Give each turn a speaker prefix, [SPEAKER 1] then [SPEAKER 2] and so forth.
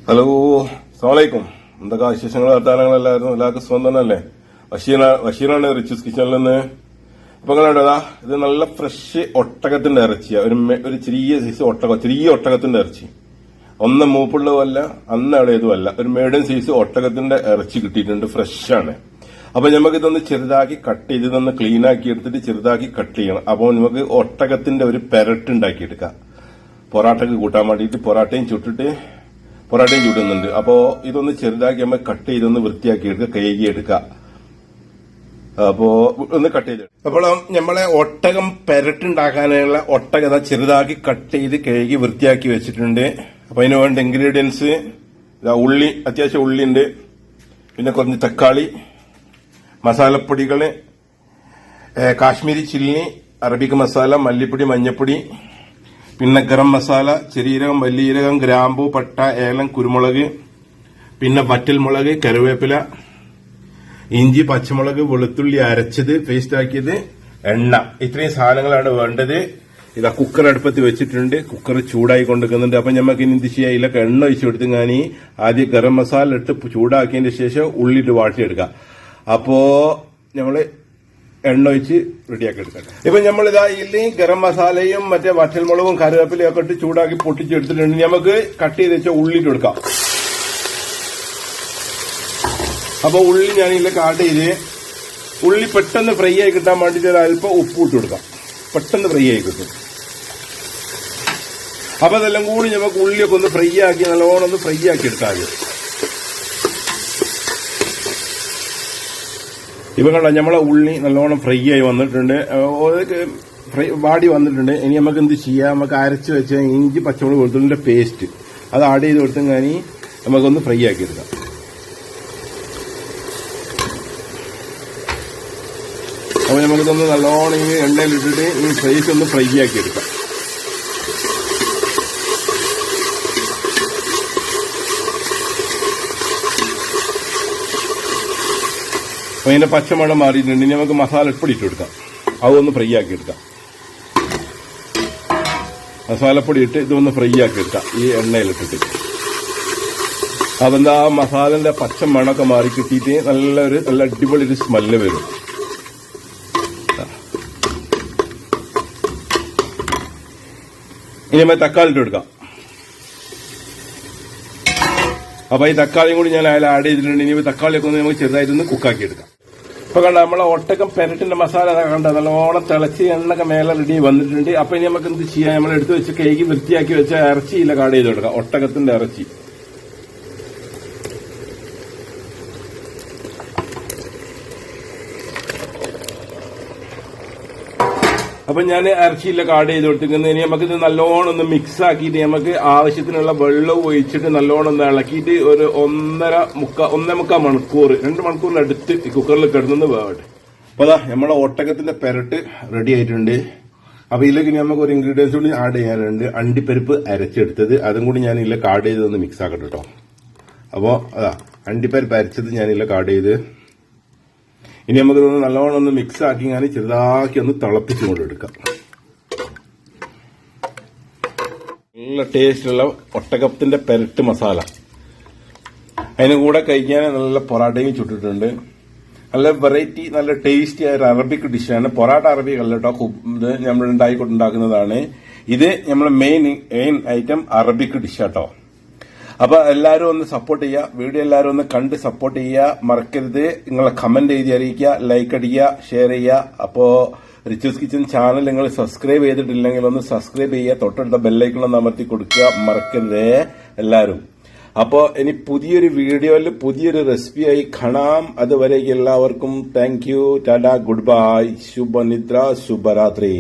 [SPEAKER 1] Hello, അസ്സലാമലൈക്കും. എന്തൊക്കെ വിശേഷങ്ങൾ വർത്താനങ്ങളല്ലായിരുന്നു? എല്ലാവർക്കും സ്വന്തം തന്നെയല്ലേ? ബഷീറാണ് റിച്ചൂസ് കിച്ചണിൽ നിന്ന്. അപ്പൊ നിങ്ങളുണ്ടതാ, ഇത് നല്ല ഫ്രഷ് ഒട്ടകത്തിന്റെ ഇറച്ചിയാ. ഒരു ചെറിയ സൈസ് ചെറിയ ഒട്ടകത്തിന്റെ ഇറച്ചി. ഒന്ന് മൂപ്പുള്ളതല്ല, അന്ന് അടയതുമല്ല, ഒരു മീഡിയം സൈസ് ഒട്ടകത്തിന്റെ ഇറച്ചി കിട്ടിയിട്ടുണ്ട്. ഫ്രഷാണ്. അപ്പൊ നമുക്ക് ഇതൊന്ന് ചെറുതാക്കി കട്ട് ചെയ്ത് ഇതൊന്ന് ക്ലീൻ ആക്കി എടുത്തിട്ട് ചെറുതാക്കി കട്ട് ചെയ്യണം. അപ്പോൾ നമുക്ക് ഒട്ടകത്തിന്റെ ഒരു പെരട്ട് ഉണ്ടാക്കിയെടുക്കാം. പൊറാട്ടക്ക് കൂട്ടാൻ വേണ്ടിയിട്ട് പൊറാട്ടയും ചുടുന്നുണ്ട്. അപ്പോ ഇതൊന്ന് ചെറുതാക്കി നമ്മൾ കട്ട് ചെയ്തൊന്ന് വൃത്തിയാക്കി എടുക്കുക, കഴുകിയെടുക്കുക. അപ്പോ ഒന്ന് കട്ട് ചെയ്ത്, അപ്പോൾ നമ്മളെ ഒട്ടകം പെരട്ടുണ്ടാക്കാനുള്ള ഒട്ടകം ചെറുതാക്കി കട്ട് ചെയ്ത് കഴുകി വൃത്തിയാക്കി വെച്ചിട്ടുണ്ട്. അപ്പൊ അതിന് വേണ്ട ഇൻഗ്രീഡിയൻസ് ഉള്ളി, അത്യാവശ്യം ഉള്ളിയുണ്ട്, പിന്നെ കുറച്ച് തക്കാളി, മസാലപ്പൊടികള്, കാശ്മീരി ചില്ലി, അറബിക് മസാല, മല്ലിപ്പൊടി, മഞ്ഞപ്പൊടി, പിന്നെ ഗരം മസാല, ചെറിയീരകം, വലിയീരകം, ഗ്രാമ്പൂ, പട്ട, ഏലം, കുരുമുളക്, പിന്നെ വറ്റൽമുളക്, കറിവേപ്പില, ഇഞ്ചി, പച്ചമുളക്, വെളുത്തുള്ളി അരച്ചത്, പേസ്റ്റ് ആക്കിയത്, എണ്ണ. ഇത്രയും സാധനങ്ങളാണ് വേണ്ടത്. ഇതാ കുക്കർ അടുപ്പത്ത് വെച്ചിട്ടുണ്ട്. കുക്കർ ചൂടായി കൊണ്ടിരിക്കുന്നുണ്ട്. അപ്പൊ നമുക്ക് ഇനി എന്ത് ചെയ്യാം, ഇതിലൊക്കെ എണ്ണ ഒഴിച്ചു കൊടുത്ത് ഞാൻ ആദ്യം ഗരം മസാല ഇട്ട് ചൂടാക്കിയതിന് ശേഷം ഉള്ളിട്ട് വാട്ടിയെടുക്കാം. അപ്പോ നമ്മള് എണ്ണ ഒഴിച്ച് റെഡിയാക്കി എടുക്കട്ടെ. ഇപ്പൊ നമ്മളിതാ ഇതിൽ ഗരം മസാലയും മറ്റേ വറ്റൽമുളകും കറിവേപ്പിലയും ഒക്കെ ഇട്ട് ചൂടാക്കി പൊട്ടിച്ചെടുത്തിട്ടുണ്ട്. നമുക്ക് കട്ട് ചെയ്ത് വെച്ച ഉള്ളിട്ട് കൊടുക്കാം. അപ്പൊ ഉള്ളി ഞാൻ ഇതിലേക്ക് ആഡ് ചെയ്ത് ഉള്ളി പെട്ടെന്ന് ഫ്രൈ ആയി കിട്ടാൻ വേണ്ടിയിട്ട് അല്പം ഉപ്പ് ഇട്ട് കൊടുക്കാം. പെട്ടെന്ന് ഫ്രൈ ആയി കിട്ടും. അപ്പൊ അതെല്ലാം കൂടി നമുക്ക് ഉള്ളിയൊക്കെ ഒന്ന് ഫ്രൈ ആക്കി നല്ലോണം ഒന്ന് ഫ്രൈ ആക്കി എടുത്താൽ മതി. ഇപ്പൊ കണ്ടോ, നമ്മളെ ഉള്ളി നല്ലോണം ഫ്രൈ ആയി വന്നിട്ടുണ്ട്, വാടി വന്നിട്ടുണ്ട്. ഇനി നമുക്ക് എന്ത് ചെയ്യാം, നമുക്ക് അരച്ച് വെച്ച ഇഞ്ചി, പച്ചമുളക്, വെളുത്തുള്ളിന്റെ പേസ്റ്റ് അത് ആഡ് ചെയ്ത് കൊടുത്തെങ്കിൽ നമുക്കൊന്ന് ഫ്രൈ ആക്കി എടുക്കാം. അപ്പൊ നമുക്കിതൊന്ന് നല്ലോണം ഈ എണ്ണയിലിട്ടിട്ട് ഈ പേസ്റ്റ് ഒന്ന് ഫ്രൈ ആക്കി എടുക്കാം. അപ്പൊ അതിന്റെ പച്ചമണം മാറിയിട്ടുണ്ട്. ഇനി നമുക്ക് മസാലപ്പൊടി ഇട്ട് കൊടുക്കാം. അതൊന്ന് ഫ്രൈ ആക്കി എടുക്കാം. മസാലപ്പൊടി ഇട്ട് ഇതൊന്ന് ഫ്രൈ ആക്കി എടുക്കാം ഈ എണ്ണയിലിട്ടിട്ട്. അതെന്താ മസാലന്റെ പച്ചമണമൊക്കെ മാറി കിട്ടിയിട്ട് നല്ല അടിപൊളി ഒരു സ്മെല്ല് വരും. ഇനി നമ്മൾ തക്കാളി ഇട്ട് കൊടുക്കാം. അപ്പൊ ഈ തക്കാളിയും കൂടി ഞാൻ അതിൽ ആഡ് ചെയ്തിട്ടുണ്ട്. ഇനി തക്കാളിയൊക്കെ ഒന്ന് നമുക്ക് ചെറുതായിട്ടൊന്ന് കുക്കാക്കി എടുക്കാം. ഇപ്പൊ കണ്ട നമ്മളെ ഒട്ടകം പെരട്ടിന്റെ മസാല കണ്ട നല്ലോണം തിളച്ച് എണ്ണൊക്കെ മേലെ റെഡി വന്നിട്ടുണ്ട്. അപ്പൊ ഇനി നമുക്ക് എന്ത് ചെയ്യാം, നമ്മൾ എടുത്ത് വെച്ച് കഴുകി വൃത്തിയാക്കി വെച്ച ഇറച്ചിയില്ല ആഡ് ചെയ്ത് കൊടുക്കാം. ഒട്ടകത്തിന്റെ ഇറച്ചി അപ്പൊ ഞാൻ ഇറച്ചിയിലൊക്കെ ആഡ് ചെയ്ത് കൊടുത്തിരിക്കുന്നത്. ഇനി നമുക്കിത് നല്ലോണം ഒന്ന് മിക്സ് ആക്കിയിട്ട് നമുക്ക് ആവശ്യത്തിനുള്ള വെള്ളം ഒഴിച്ചിട്ട് നല്ലോണം ഒന്ന് ഇളക്കിയിട്ട് ഒരു 1.5 മണിക്കൂർ 2 മണിക്കൂറിനടുത്ത് ഈ കുക്കറിൽ കിടന്നു വേവട്ടെ. അപ്പൊ അതാ നമ്മളെ ഒട്ടകത്തിന്റെ പെരട്ട് റെഡി ആയിട്ടുണ്ട്. അപ്പൊ ഇതിലേക്ക് നമുക്ക് ഒരു ഇൻഗ്രീഡിയൻസ് കൂടി ആഡ് ചെയ്യാനുണ്ട്. അണ്ടിപ്പരിപ്പ് അരച്ചെടുത്തത്, അതും കൂടി ഞാൻ ഇതിലേക്ക് ആഡ് ചെയ്തൊന്ന് മിക്സ് ആക്കട്ടെ കേട്ടോ. അപ്പോ അതാ അണ്ടിപ്പരിപ്പ് അരച്ചത് ഞാൻ ഇതിലേക്ക് ആഡ് ചെയ്ത് ഇനി നമുക്കിതൊന്ന് നല്ലോണം ഒന്ന് മിക്സ് ആക്കി ഞാൻ ചെറുതാക്കി ഒന്ന് തിളപ്പിച്ചു കൊണ്ടെടുക്കാം. നല്ല ടേസ്റ്റുള്ള ഒട്ടകത്തിന്റെ പെരട്ട് മസാല. അതിന് കൂടെ കഴിക്കാൻ നല്ല പൊറാട്ടയും ചുട്ടിട്ടുണ്ട്. നല്ല വെറൈറ്റി, നല്ല ടേസ്റ്റി ആയ ഒരു അറബിക് ഡിഷാണ്. പൊറാട്ട അറബിക് അല്ല കേട്ടോ, ഇത് നമ്മൾ ഉണ്ടാക്കുന്നതാണ്. ഇത് നമ്മളെ മെയിൻ ഐറ്റം അറബിക് ഡിഷാട്ടോ. അപ്പൊ എല്ലാവരും ഒന്ന് സപ്പോർട്ട് ചെയ്യുക. വീഡിയോ എല്ലാവരും ഒന്ന് കണ്ട് സപ്പോർട്ട് ചെയ്യുക. മറക്കരുത്, നിങ്ങളെ കമന്റ് എഴുതി അറിയിക്കുക, ലൈക്ക് അടിക്കുക, ഷെയർ ചെയ്യുക. അപ്പോ റിച്ചൂസ് കിച്ചൺ ചാനൽ നിങ്ങൾ സബ്സ്ക്രൈബ് ചെയ്തിട്ടില്ലെങ്കിൽ ഒന്ന് സബ്സ്ക്രൈബ് ചെയ്യുക. തൊട്ടടുത്ത ബെല്ലൈക്കൺ ഒന്ന് അമർത്തി കൊടുക്കുക. മറക്കരുത് എല്ലാവരും. അപ്പോ ഇനി പുതിയൊരു വീഡിയോയിൽ പുതിയൊരു റെസിപ്പിയായി കാണാം. അതുവരെ എല്ലാവർക്കും thank you, tata, goodbye, ശുഭനിദ്ര, ശുഭരാത്രി.